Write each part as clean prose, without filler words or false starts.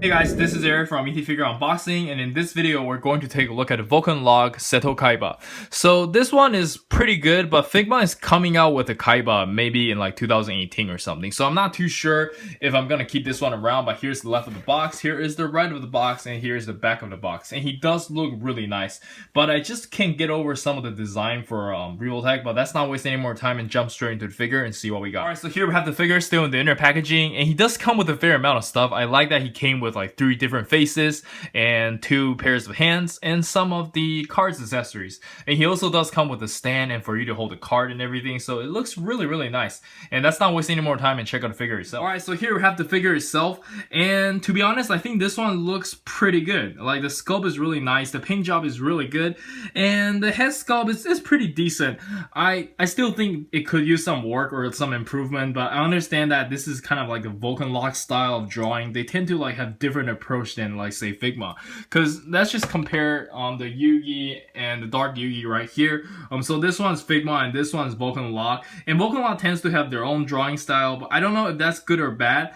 Hey guys, this is Eric from ET Figure Unboxing, and in this video we're going to take a look at the Vulcanlog Seto Kaiba. So this one is pretty good, but Figma is coming out with a Kaiba maybe in like 2018 or something. So I'm not too sure if I'm gonna keep this one around, but here's the left of the box, here is the right of the box, and here's the back of the box. And he does look really nice, but I just can't get over some of the design for Revoltech, but that's not wasting any more time and jump straight into the figure and see what we got. Alright, so here we have the figure still in the inner packaging, and he does come with a fair amount of stuff. I like that he came with like 3 different faces and 2 pairs of hands and some of the cards accessories. And he also does come with a stand and for you to hold a card and everything, so it looks really nice. And that's not wasting any more time and check out the figure itself. Alright, so here we have the figure itself, and to be honest, I think this one looks pretty good. Like the sculpt is really nice, the paint job is really good, and the head sculpt is pretty decent. I still think it could use some work or some improvement, but I understand that this is kind of like a Vulcanlog style of drawing. They tend to like have different approach than like say Figma, because let's just compare the Yugi and the Dark Yugi right here. So this one's Figma and this one's Vulcanlog, and Vulcanlog tends to have their own drawing style, but I don't know if that's good or bad.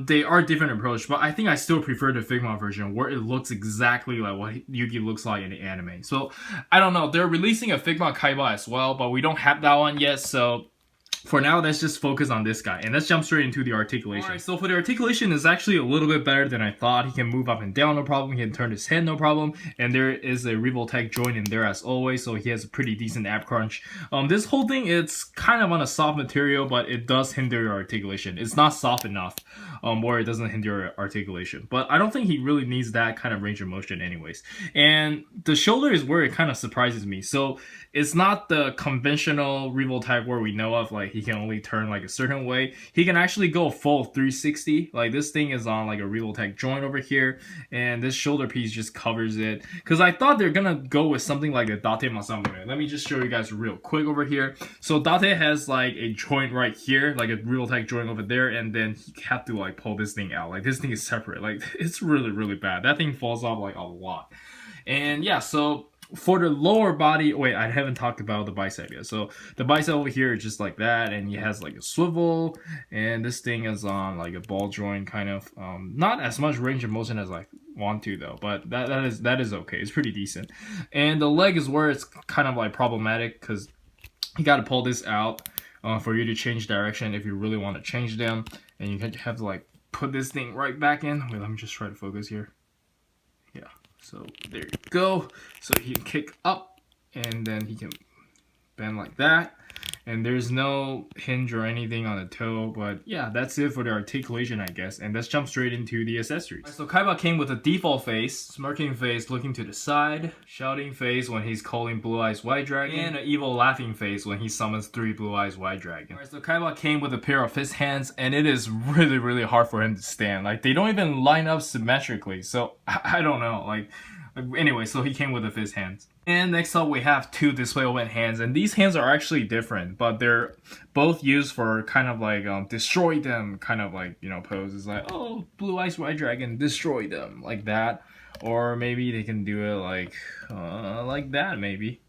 They are different approach, but I think I still prefer the Figma version where it looks exactly like what Yugi looks like in the anime. So I don't know, they're releasing a Figma Kaiba as well, but we don't have that one yet, so for now, let's just focus on this guy, and let's jump straight into the articulation. Alright, so for the articulation, is actually a little bit better than I thought. He can move up and down, no problem. He can turn his head, no problem. And there is a Revoltech joint in there as always, so he has a pretty decent ab crunch. This whole thing, it's kind of on a soft material, but it does hinder your articulation. It's not soft enough, where it doesn't hinder your articulation. But I don't think he really needs that kind of range of motion anyways. And the shoulder is where it kind of surprises me. So it's not the conventional Revoltech where we know of, like he can only turn like a certain way. He can actually go full 360. Like this thing is on like a Revoltech joint over here, and this shoulder piece just covers it. Because I thought they're gonna go with something like a Date Masamune. Let me just show you guys real quick over here. So Date has like a joint right here, like a Revoltech joint over there, and then he had to like pull this thing out. Like this thing is separate. Like it's really bad. That thing falls off like a lot. And yeah, so for the lower body, wait, I haven't talked about the bicep yet. So the bicep over here is just like that, and he has like a swivel, and this thing is on like a ball joint kind of. Not as much range of motion as I want to though, but that is okay. It's pretty decent. And the leg is where it's kind of like problematic, because you got to pull this out for you to change direction if you really want to change them, and you have to like put this thing right back in. Wait, let me just try to focus here. Yeah. So there you go. So he can kick up, and then he can bend like that. And there's no hinge or anything on the toe, but yeah, that's it for the articulation, I guess. And let's jump straight into the accessories. Right, so Kaiba came with a default face, smirking face looking to the side, shouting face when he's calling Blue Eyes White Dragon, and an evil laughing face when he summons 3 Blue Eyes White Dragon. Alright, so Kaiba came with a pair of fist hands, and it is really hard for him to stand. Like, they don't even line up symmetrically, so I don't know. Like, anyway, so he came with the fist hands. And next up we have 2 display open hands, and these hands are actually different, but they're both used for kind of like destroy them kind of like, you know, poses, like, oh, Blue Eyes White Dragon, destroy them, like that. Or maybe they can do it like that, maybe.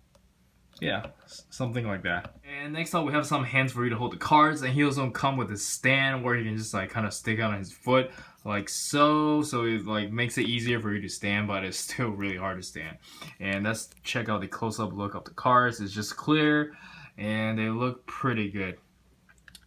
Yeah, something like that. And next up we have some hands for you to hold the cards, and he also come with a stand where you can just like kind of stick out on his foot like so it like makes it easier for you to stand, but it's still really hard to stand. And let's check out the close-up look of the cards. It's just clear and they look pretty good.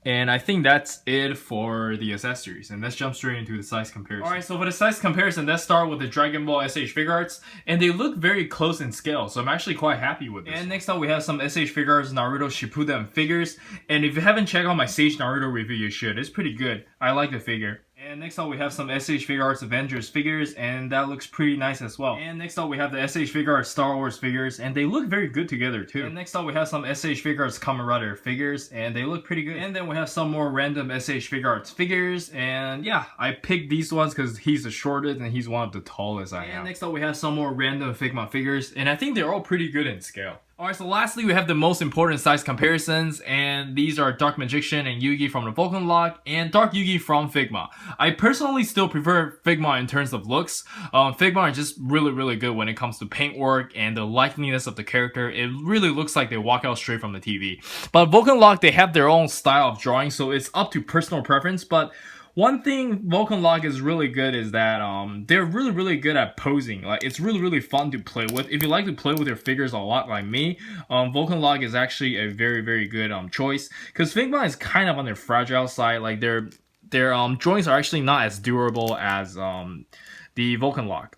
And I think that's it for the accessories, and let's jump straight into the size comparison. Alright, so for the size comparison, let's start with the Dragon Ball SH figure arts, and they look very close in scale, so I'm actually quite happy with this. And next up we have some SH figure arts Naruto Shippuden figures, and if you haven't checked out my Sage Naruto review, you should. It's pretty good. I like the figure. And next up we have some SH Figure Arts Avengers figures, and that looks pretty nice as well. And next up we have the SH Figure Arts Star Wars figures, and they look very good together too. And next up we have some SH Figure Arts Kamen Rider figures, and they look pretty good. And then we have some more random SH Figure Arts figures, and yeah, I picked these ones because he's the shortest and he's one of the tallest I have. And next up we have some more random Figma figures, and I think they're all pretty good in scale. Alright, so lastly we have the most important size comparisons, and these are Dark Magician and Yugi from the Vulcanlog, and Dark Yugi from Figma. I personally still prefer Figma in terms of looks. Figma are just really good when it comes to paint work and the likeliness of the character. It really looks like they walk out straight from the TV. But Vulcanlog, they have their own style of drawing, so it's up to personal preference, but One thing Vulcanlog is really good is that they're really good at posing. Like it's really fun to play with. If you like to play with your figures a lot like me, Vulcanlog is actually a very good choice, because Figma is kind of on their fragile side. Like their joints are actually not as durable as the Vulcanlog.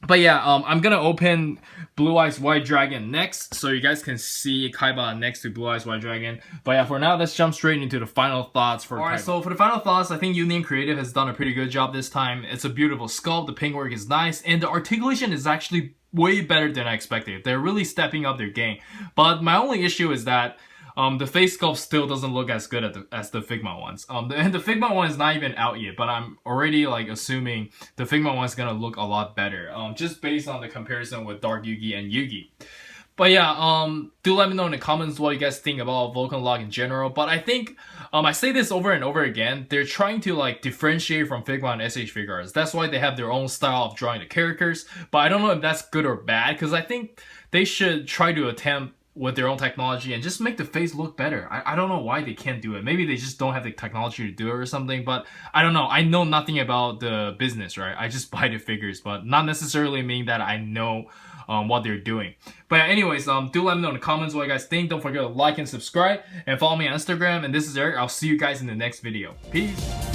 But yeah, I'm gonna open Blue Eyes White Dragon next, so you guys can see Kaiba next to Blue Eyes White Dragon. But yeah, for now, let's jump straight into the final thoughts for Kaiba. So for the final thoughts, I think Union Creative has done a pretty good job this time. It's a beautiful sculpt, the paintwork is nice, and the articulation is actually way better than I expected. They're really stepping up their game. But my only issue is that the face sculpt still doesn't look as good as the Figma ones. The Figma one is not even out yet, but I'm already like assuming the Figma one is gonna look a lot better, just based on the comparison with Dark Yugi and Yugi. But yeah, do let me know in the comments what you guys think about Vulcanlog in general. But I think, I say this over and over again, they're trying to like differentiate from Figma and SH Figuarts. That's why they have their own style of drawing the characters. But I don't know if that's good or bad, because I think they should try to attempt with their own technology and just make the face look better. I don't know why they can't do it. Maybe they just don't have the technology to do it or something, but I don't know. I know nothing about the business, right? I just buy the figures, but not necessarily mean that I know what they're doing. But yeah, anyways, do let me know in the comments what you guys think. Don't forget to like and subscribe and follow me on Instagram. And this is Eric. I'll see you guys in the next video. Peace.